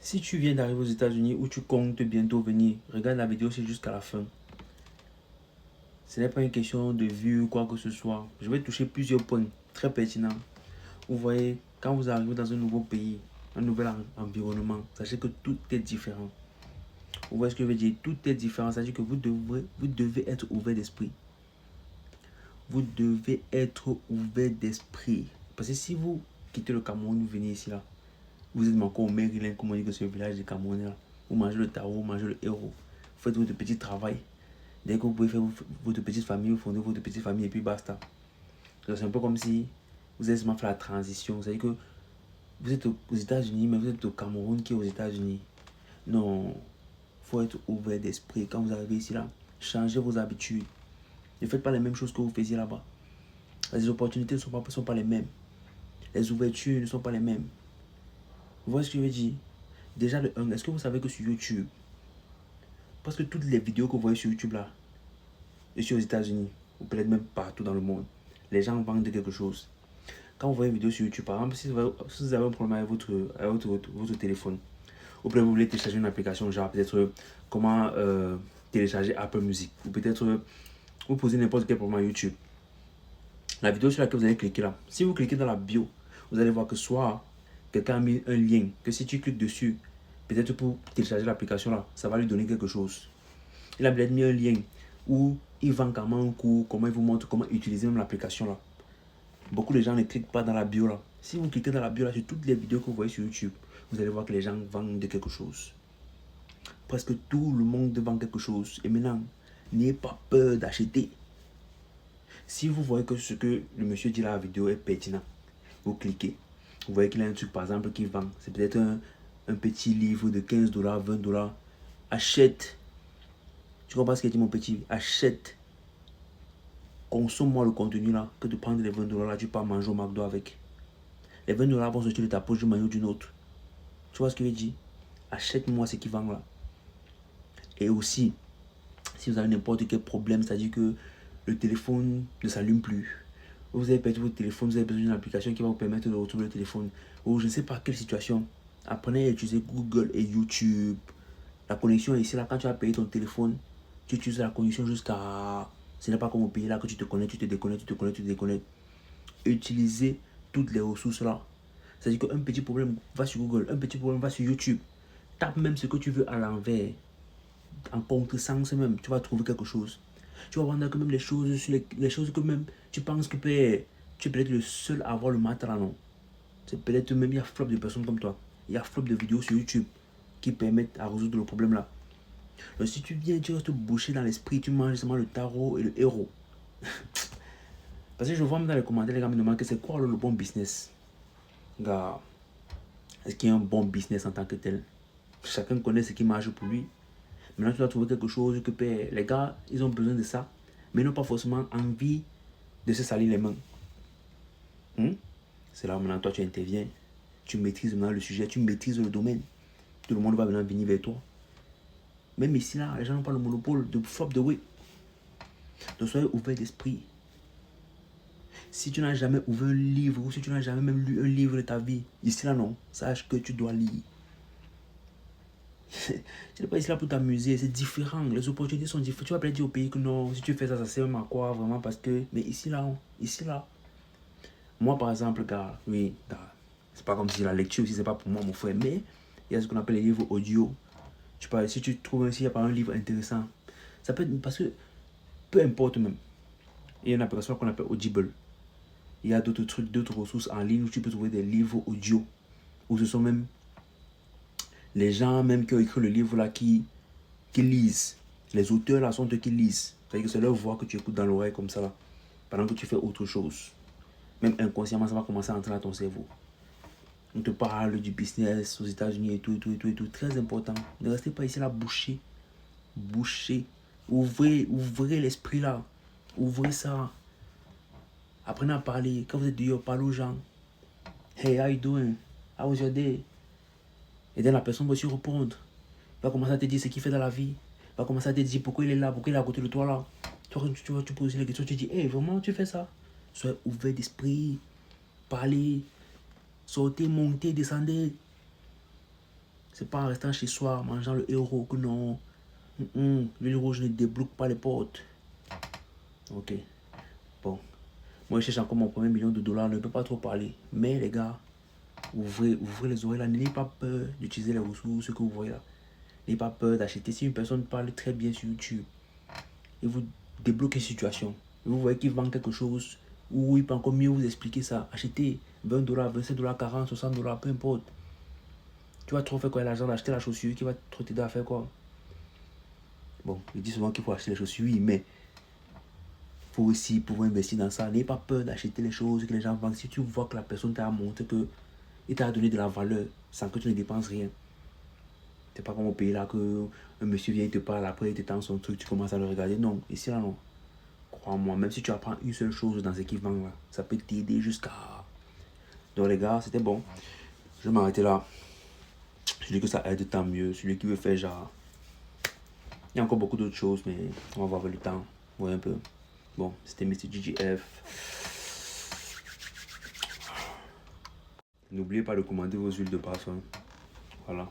Si tu viens d'arriver aux États-Unis ou tu comptes bientôt venir, regarde la vidéo, c'est jusqu'à la fin. Ce n'est pas une question de vue ou quoi que ce soit. Je vais toucher plusieurs points très pertinents. Vous voyez, quand vous arrivez dans un nouveau pays, un nouvel environnement, sachez que tout est différent. Vous voyez ce que je veux dire? Tout est différent. C'est-à-dire que vous devez être ouvert d'esprit. Vous devez être ouvert d'esprit. Parce que si vous quittez le Cameroun, vous venez ici, là, vous êtes encore au Maryland, comme on dit que c'est le village des Camerounais, là. Vous mangez le taro, vous mangez le héros. Vous faites votre petit travail. Dès que vous pouvez faire votre petite famille, vous fondez votre petite famille et puis basta. C'est un peu comme si vous avez seulement fait la transition. C'est-à-dire que vous êtes aux États-Unis, mais vous êtes au Cameroun qui est aux États-Unis. Non, il faut être ouvert d'esprit. Quand vous arrivez ici, là, changez vos habitudes. Ne faites pas les mêmes choses que vous faisiez là-bas. Les opportunités ne sont pas les mêmes. Les ouvertures ne sont pas les mêmes. Vous voyez ce que je veux dire? Déjà, est-ce que vous savez que sur YouTube, parce que toutes les vidéos que vous voyez sur YouTube là, ici aux États-Unis, ou peut-être même partout dans le monde, les gens vendent quelque chose. Quand vous voyez une vidéo sur YouTube, par exemple, si vous avez un problème avec votre téléphone, ou peut-être vous voulez télécharger une application, genre peut-être comment télécharger Apple Music, ou peut-être vous posez n'importe quel problème à YouTube. La vidéo sur laquelle vous allez cliquer là, si vous cliquez dans la bio, vous allez voir que soit quelqu'un a mis un lien, que si tu cliques dessus, peut-être pour télécharger l'application là, ça va lui donner quelque chose. Il a peut-être mis un lien où il vend comment un cours, comment il vous montre comment utiliser même l'application là. Beaucoup de gens ne cliquent pas dans la bio là. Si vous cliquez dans la bio là, sur toutes les vidéos que vous voyez sur YouTube, vous allez voir que les gens vendent de quelque chose. Presque tout le monde vend quelque chose. Et maintenant, n'ayez pas peur d'acheter. Si vous voyez que ce que le monsieur dit dans la vidéo est pertinent, vous cliquez. Vous voyez qu'il y a un truc par exemple qui vend. C'est peut-être un petit livre de 15 $, 20 $. Achète. Tu comprends ce qu'il dit mon petit? Achète. Consomme-moi le contenu là. Que de prendre les 20 $ là, tu pars manger au McDo avec. Les 20 $ vont sortir de ta poche d'une manière ou d'une autre. Tu vois ce que je dis? Achète-moi ce qui vend là. Et aussi, si vous avez n'importe quel problème, c'est-à-dire que le téléphone ne s'allume plus, vous avez perdu votre téléphone, vous avez besoin d'une application qui va vous permettre de retrouver le téléphone, ou je ne sais pas quelle situation, apprenez à utiliser Google et YouTube. La connexion est ici, là, quand tu as payé ton téléphone, tu utilises la connexion jusqu'à... Ce n'est pas comme au pays là que tu te connectes, tu te déconnectes, tu te connectes, tu te déconnectes. Utilisez toutes les ressources là. C'est-à-dire qu'un petit problème va sur Google, un petit problème va sur YouTube. Tape même ce que tu veux à l'envers. En contresens même, tu vas trouver quelque chose. Tu vas voir que même les choses, les choses que même tu penses que tu es peut-être le seul à avoir le matin là, non. C'est peut-être même, il y a flop de personnes comme toi. Il y a flop de vidéos sur YouTube qui permettent à résoudre le problème là. Donc si tu viens, tu restes bouché dans l'esprit, tu manges seulement le tarot et le héros. Parce que je vois même dans les commentaires, les gars me demandent que c'est quoi le bon business. Gars, est-ce qu'il y a un bon business en tant que tel? Chacun connaît ce qui marche pour lui. Maintenant, tu dois trouver quelque chose que les gars, ils ont besoin de ça, mais ils n'ont pas forcément envie de se salir les mains. C'est là où maintenant, toi, tu interviens. Tu maîtrises maintenant le sujet, tu maîtrises le domaine. Tout le monde va maintenant venir vers toi. Même ici, là, les gens n'ont pas le monopole de flop de way. Donc, soyez ouvert d'esprit. Si tu n'as jamais ouvert un livre, ou si tu n'as jamais même lu un livre de ta vie, ici, là, non. Sache que tu dois lire. Tu n'es pas ici là pour t'amuser, c'est différent, les opportunités sont différentes. Tu vas peut-être dire au pays que non, si tu fais ça, ça sert même à quoi vraiment parce que. Mais ici là, moi par exemple, gars, oui, gars, c'est pas comme si la lecture aussi c'est pas pour moi mon frère, mais il y a ce qu'on appelle les livres audio. Tu parles, si tu trouves ainsi, il y a pas un livre intéressant, ça peut être parce que peu importe même. Il y a une application qu'on appelle Audible. Il y a d'autres trucs, d'autres ressources en ligne où tu peux trouver des livres audio. Où ce sont même les gens même qui ont écrit le livre là qui lisent. Les auteurs là sont eux qui lisent. C'est-à-dire que c'est leur voix que tu écoutes dans l'oreille comme ça là. Pendant que tu fais autre chose. Même inconsciemment, ça va commencer à entrer dans ton cerveau. On te parle du business aux États-Unis et tout, et tout, et tout, et tout. Très important. Ne restez pas ici là bouché. Bouché. Ouvrez l'esprit là. Ouvrez ça. Apprenez à parler. Quand vous êtes dehors, parlez aux gens. Hey, how you doing? How was your day? Et then la personne va aussi répondre. Il va commencer à te dire ce qu'il fait dans la vie. Il va commencer à te dire pourquoi il est là, pourquoi il est à côté de toi là. Tu poses les questions, tu dis, hey, vraiment, tu fais ça? Soyez ouvert d'esprit. Parlez. Sortez, montez, descendez. C'est pas en restant chez soi, mangeant le héros que non. L'huile rouge ne débloque pas les portes. Ok. Bon. Moi, je cherche encore mon premier million de dollars. Ne peut pas trop parler. Mais les gars, ouvrez les oreilles là. N'ayez pas peur d'utiliser les ressources que vous voyez là. N'ayez pas peur d'acheter. Si une personne parle très bien sur YouTube et vous débloque une situation, et vous voyez qu'il vend quelque chose, ou il peut encore mieux vous expliquer ça. Achetez 20 dollars, 25 dollars, 40, 60 dollars, peu importe. Tu vas trop faire quoi l'argent d'acheter la chaussure qui va trop t'aider à faire quoi? Bon, je dis souvent qu'il faut acheter les chaussures, oui, mais il faut aussi pouvoir investir dans ça. N'ayez pas peur d'acheter les choses que les gens vendent. Si tu vois que la personne t'a montré qu'il t'a donné de la valeur sans que tu ne dépenses rien. C'est pas comme au pays là que un monsieur vient et te parle, après il te tend son truc, tu commences à le regarder. Non, ici là non. Crois-moi, même si tu apprends une seule chose dans ce qu'il vend là, ça peut t'aider jusqu'à... Donc les gars, c'était bon. Je vais m'arrêter là. Celui que ça aide, tant mieux. Celui qui veut faire genre... Il y a encore beaucoup d'autres choses, mais on va voir avec le temps. Ouais, un peu. Bon, c'était Mr. GGF. N'oubliez pas de commander vos huiles de parfum. Voilà.